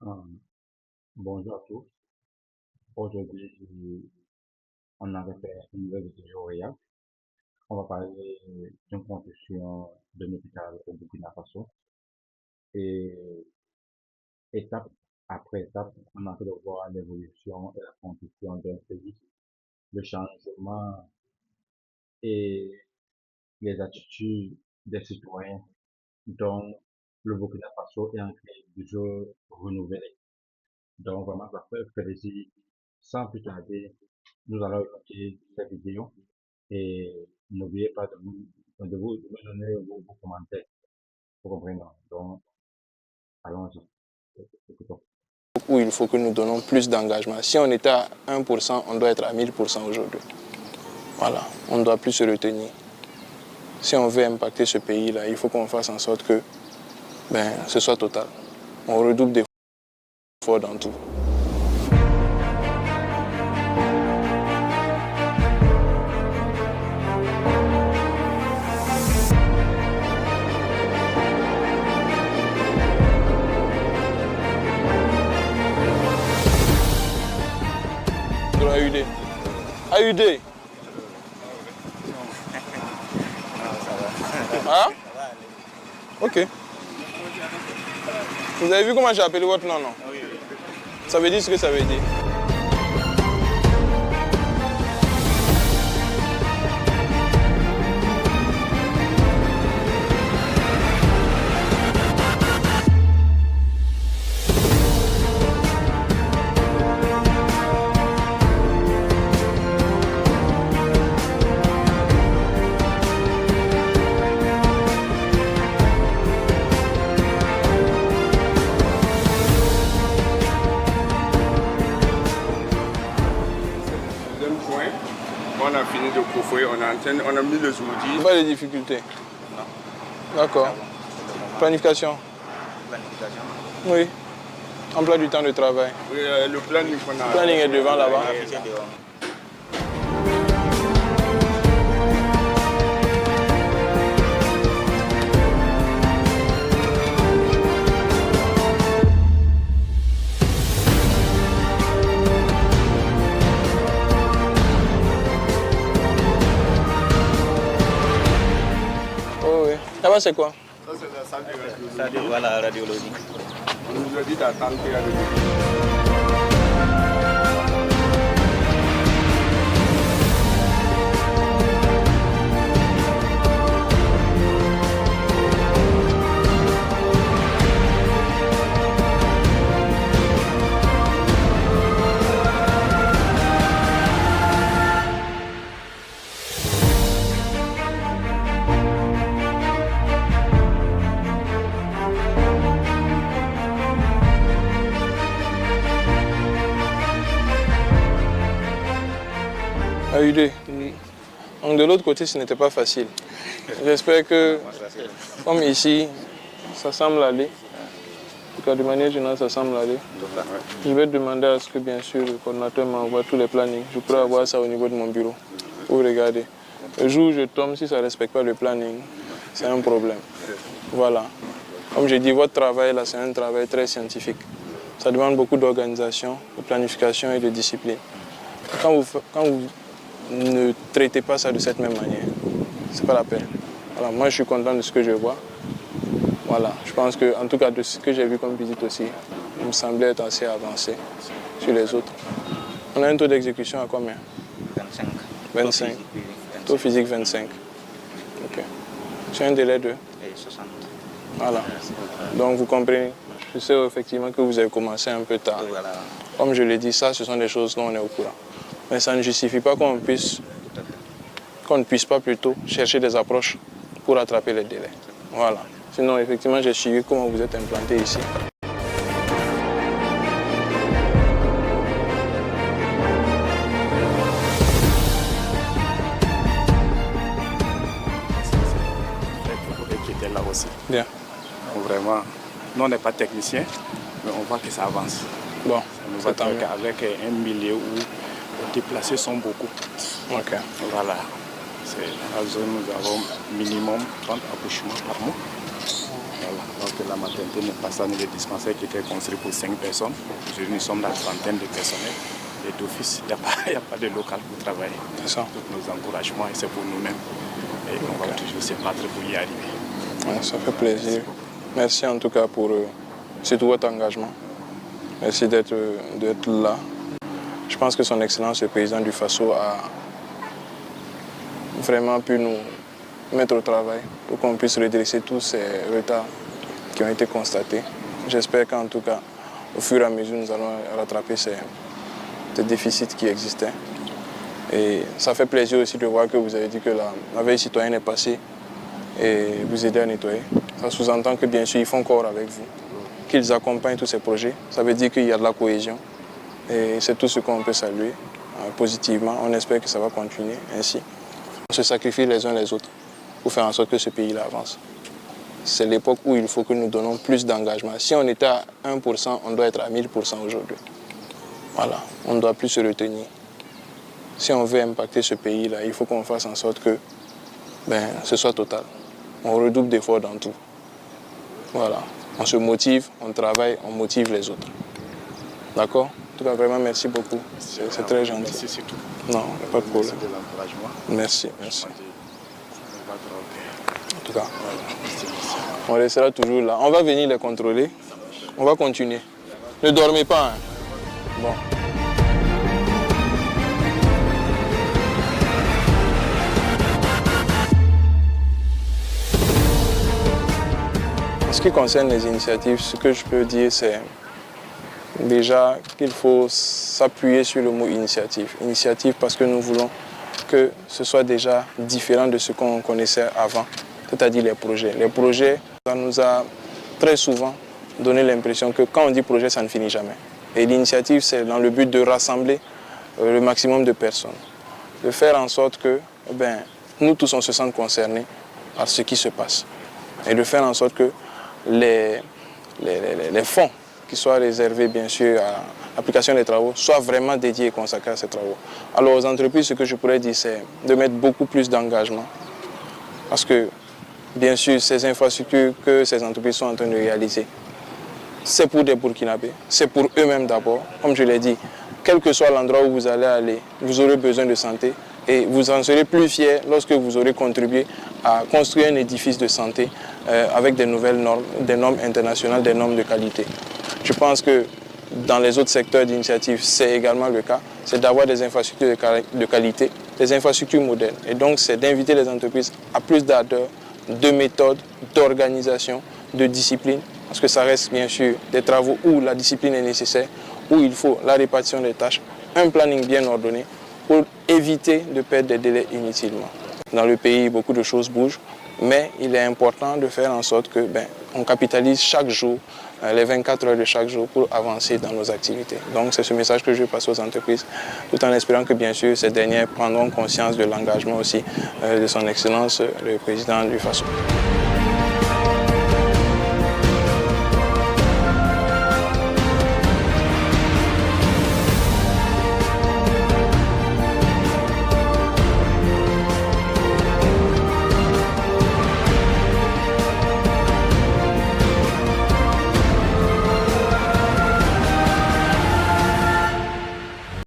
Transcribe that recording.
Euh, Bonjour à tous. Aujourd'hui, on a fait une nouvelle vidéo hier. On va parler d'une construction de l'hôpital au Burkina Faso. Et étape après étape, on a fait de voir l'évolution et la construction d'un pays, le changement et les attitudes des citoyens dont le Burkina Faso est en train de jeu renouvelé. Donc vraiment, ça fait plaisir. Sans plus tarder, nous allons écouter cette vidéo et n'oubliez pas de me donner vos commentaires. Vous comprenez? Donc, allons-y. Écoutons. Où il faut que nous donnons plus d'engagement. Si on était à 1%, on doit être à 1000% aujourd'hui. Voilà, on ne doit plus se retenir. Si on veut impacter ce pays-là, il faut qu'on fasse en sorte que ce soit total. On redouble d'efforts dans tout. AUD. AUD. Hein? Ok. Vous avez vu comment j'ai appelé votre nom, non? Oui. Ça veut dire ce que ça veut dire. On a fini de couvrir, on a mis les outils. Pas de difficultés. D'accord. Planification. Planification. Oui. Emploi du temps de travail. Oui, le planning qu'on a. Le planning est devant là-bas. Oh oui. Là-bas c'est quoi? Ça, c'est la salle de radiologie. Ça dit voilà, radiologie. On nous a dit d'attendre qu'il y a le AUD. Donc de l'autre côté, ce n'était pas facile. J'espère que, comme ici, ça semble aller. En tout cas, de manière générale, ça semble aller. Je vais demander à ce que, bien sûr, le coordinateur m'envoie tous les plannings. Je pourrais avoir ça au niveau de mon bureau. Pour regarder. Le jour où je tombe, si ça ne respecte pas le planning, c'est un problème. Voilà. Comme je dis, votre travail, là, c'est un travail très scientifique. Ça demande beaucoup d'organisation, de planification et de discipline. Quand vous ne traitez pas ça de cette même manière, c'est pas la peine. Voilà, moi, je suis content de ce que je vois. Voilà, je pense que, en tout cas, de ce que j'ai vu comme visite aussi, il me semblait être assez avancé sur les autres. On a un taux d'exécution à combien? 25. 25. Taux physique 25. Ok. Sur un délai de? Et 60. Voilà. Donc, vous comprenez, je sais effectivement que vous avez commencé un peu tard. Voilà. Comme je l'ai dit, ça, ce sont des choses dont on est au courant. Mais ça ne justifie pas qu'on ne puisse pas plutôt chercher des approches pour rattraper les délais. Voilà. Sinon, effectivement, j'ai suivi comment vous êtes implanté ici. Qui était là aussi. Bien. Donc vraiment, nous on n'est pas technicien, mais on voit que ça avance. Bon, Ça nous va tant mieux. avec un milieu où les déplacés sont beaucoup. Ok. Voilà. Dans la zone, nous avons minimum 30 accouchements par mois. Voilà. Donc la maternité Mopassane, le dispensaire qui était construit pour 5 personnes. Aujourd'hui, nous sommes dans la trentaine de personnels. Et d'office, il n'y a pas de local pour travailler. C'est ça. Tous nos encouragements, et c'est pour nous-mêmes. Et on va toujours se battre pour y arriver. Ouais, ça fait plaisir. Merci en tout cas pour surtout votre engagement. Merci d'être là. Je pense que son Excellence, le président du Faso, a vraiment pu nous mettre au travail pour qu'on puisse redresser tous ces retards qui ont été constatés. J'espère qu'en tout cas, au fur et à mesure, nous allons rattraper ces déficits qui existaient. Et ça fait plaisir aussi de voir que vous avez dit que la veille citoyenne est passée et vous aidez à nettoyer. Ça sous-entend que bien sûr, ils font corps avec vous, qu'ils accompagnent tous ces projets. Ça veut dire qu'il y a de la cohésion et c'est tout ce qu'on peut saluer positivement. On espère que ça va continuer ainsi. On se sacrifie les uns les autres pour faire en sorte que ce pays-là avance. C'est l'époque où il faut que nous donnons plus d'engagement. Si on était à 1%, on doit être à 1000% aujourd'hui. Voilà, on ne doit plus se retenir. Si on veut impacter ce pays-là, il faut qu'on fasse en sorte que ce soit total. On redouble d'efforts dans tout. Voilà, on se motive, on travaille, on motive les autres. D'accord? En tout cas, vraiment, merci beaucoup. C'est très gentil. Merci surtout. Non, pas de problème. Merci de l'encouragement. Merci, merci. En tout cas, on restera toujours là. On va venir les contrôler. On va continuer. Ne dormez pas. Hein. Bon. En ce qui concerne les initiatives, ce que je peux dire, c'est déjà qu'il faut s'appuyer sur le mot initiative. Initiative parce que nous voulons que ce soit déjà différent de ce qu'on connaissait avant, c'est-à-dire les projets. Les projets, ça nous a très souvent donné l'impression que quand on dit projet, ça ne finit jamais. Et l'initiative, c'est dans le but de rassembler le maximum de personnes, de faire en sorte que nous tous, on se sente concernés par ce qui se passe et de faire en sorte que les fonds qui soient réservés, bien sûr, à l'application des travaux, soient vraiment dédiés et consacrés à ces travaux. Alors, aux entreprises, ce que je pourrais dire, c'est de mettre beaucoup plus d'engagement. Parce que, bien sûr, ces infrastructures que ces entreprises sont en train de réaliser, c'est pour des Burkinabés, c'est pour eux-mêmes d'abord. Comme je l'ai dit, quel que soit l'endroit où vous allez aller, vous aurez besoin de santé et vous en serez plus fiers lorsque vous aurez contribué à construire un édifice de santé avec des nouvelles normes, des normes internationales, des normes de qualité. Je pense que dans les autres secteurs d'initiative, c'est également le cas. C'est d'avoir des infrastructures de qualité, des infrastructures modernes. Et donc, c'est d'inviter les entreprises à plus d'ardeur, de méthodes, d'organisation, de discipline. Parce que ça reste bien sûr des travaux où la discipline est nécessaire, où il faut la répartition des tâches, un planning bien ordonné pour éviter de perdre des délais inutilement. Dans le pays, beaucoup de choses bougent, mais il est important de faire en sorte que on capitalise chaque jour, les 24 heures de chaque jour pour avancer dans nos activités. Donc c'est ce message que je passe aux entreprises, tout en espérant que bien sûr ces dernières prendront conscience de l'engagement aussi de son Excellence, le président du Faso.